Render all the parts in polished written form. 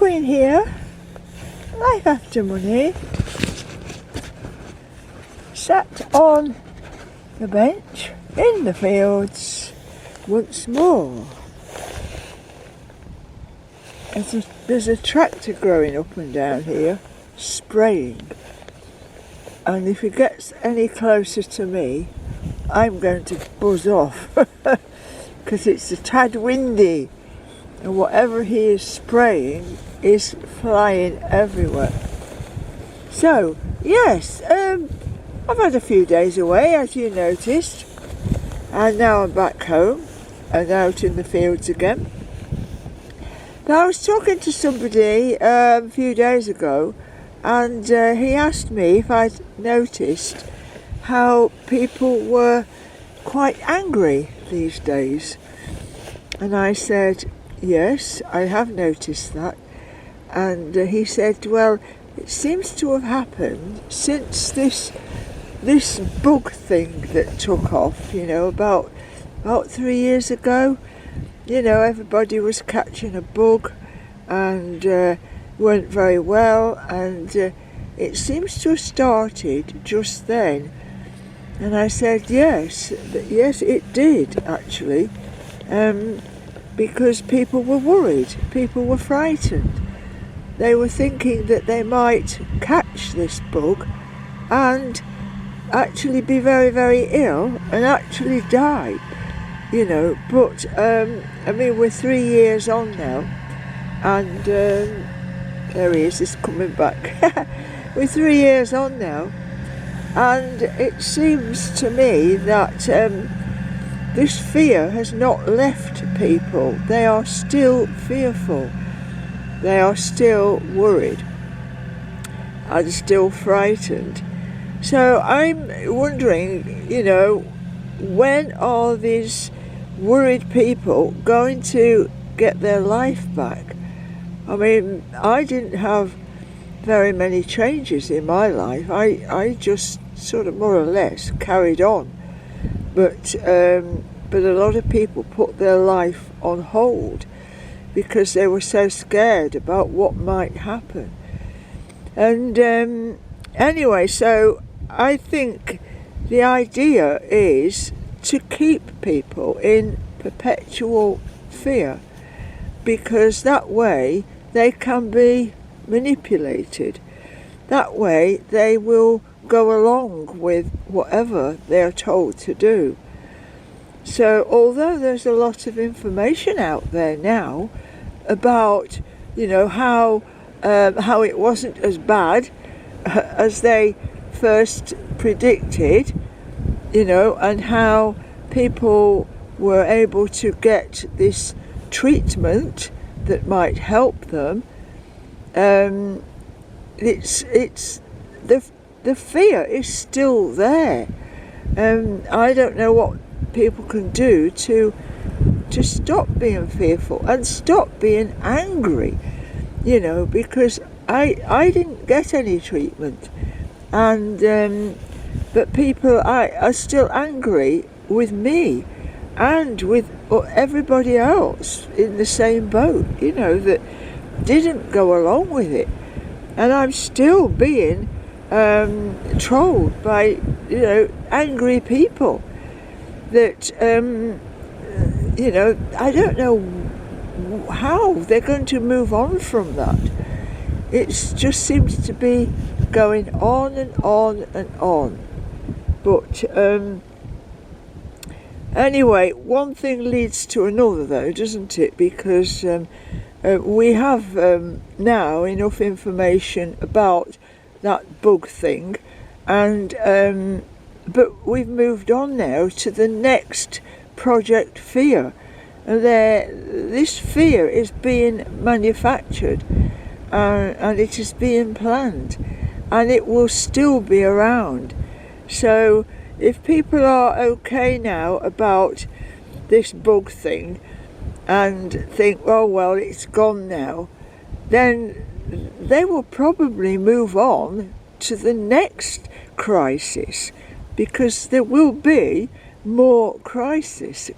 doing here? Life after money. Sat on the bench in the fields once more. There's a tractor growing up and down here, spraying. And if it gets any closer to me, I'm going to buzz off because it's a tad windy. And whatever he is spraying is flying everywhere. So, yes, I've had a few days away, as you noticed. And now I'm back home and out in the fields again. Now, I was talking to somebody a few days ago, and he asked me if I'd noticed how people were quite angry these days. And I said, yes, I have noticed that. And he said, well, it seems to have happened since this bug thing that took off, about 3 years ago. Everybody was catching a bug and weren't very well, and it seems to have started just then. And I said, yes, it did actually, because people were worried, people were frightened. They were thinking that they might catch this bug and actually be very, very ill and actually die. But we're 3 years on now, and there he is, he's coming back. We're 3 years on now, and it seems to me that this fear has not left people. They are still fearful, they are still worried, and still frightened. So I'm wondering, when are these worried people going to get their life back? I mean, I didn't have very many changes in my life. I just sort of more or less carried on. But a lot of people put their life on hold because they were so scared about what might happen. And anyway, so I think the idea is to keep people in perpetual fear, because that way they can be manipulated. That way they will go along with whatever they're told to do. So although there's a lot of information out there now about, how it wasn't as bad as they first predicted, and how people were able to get this treatment that might help them, it's the fear is still there. I don't know what people can do to stop being fearful and stop being angry, because I didn't get any treatment, and but people are still angry with me and with everybody else in the same boat, that didn't go along with it. And I'm still being trolled by, angry people that, I don't know how they're going to move on from that. It just seems to be going on and on and on. But anyway, one thing leads to another, though, doesn't it? Because we have now enough information about that bug thing, and but we've moved on now to the next Project Fear. This fear is being manufactured, and it is being planned, and it will still be around. So if people are okay now about this bug thing and think, oh well, it's gone now, then they will probably move on to the next crisis, because there will be more crises.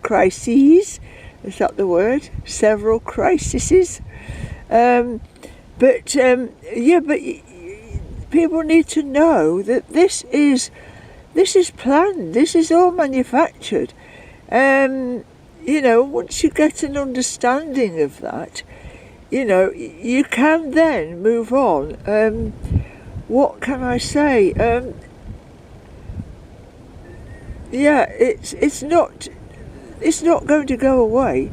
Is that the word? Several crises. But yeah, but people need to know that this is planned. This is all manufactured. You know, once you get an understanding of that, you know, you can then move on. What can I say? Yeah, it's not going to go away,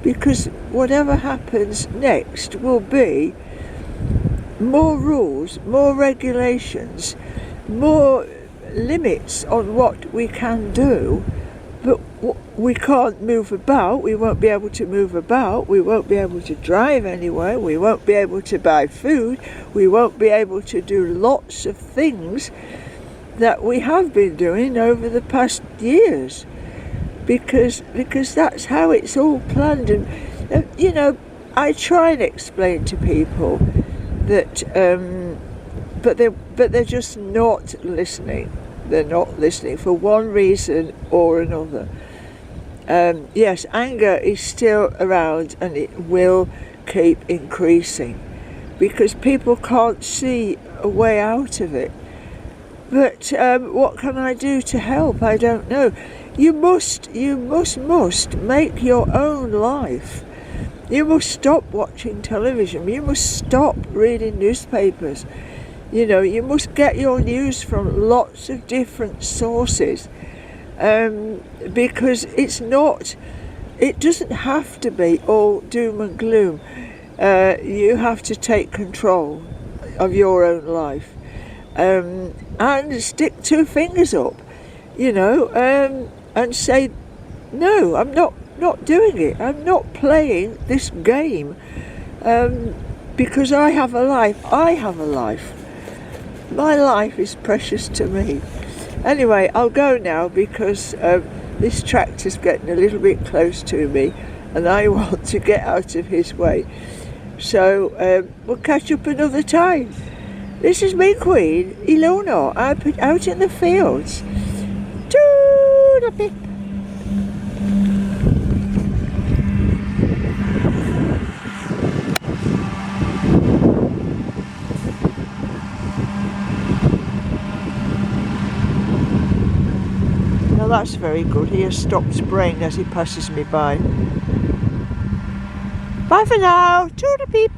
because whatever happens next will be more rules, more regulations, more limits on what we can do. But we can't move about. We won't be able to move about. We won't be able to drive anywhere. We won't be able to buy food. We won't be able to do lots of things that we have been doing over the past years, because that's how it's all planned. And you know, I try and explain to people that, but they're just not listening. They're not listening for one reason or another. Yes, anger is still around, and it will keep increasing because people can't see a way out of it. But what can I do to help? I don't know. You must make your own life. You must stop watching television. You must stop reading newspapers. You know, you must get your news from lots of different sources, because it doesn't have to be all doom and gloom. You have to take control of your own life, and stick two fingers up, you know, and say, no, I'm not doing it. I'm not playing this game, because I have a life. My life is precious to me. Anyway, I'll go now, because this tractor's getting a little bit close to me and I want to get out of his way. So we'll catch up another time. This is me, Queen Ilona, out in the fields. Toodle-pip. That's very good. He has stopped spraying as he passes me by. Bye for now. Toodle-peep.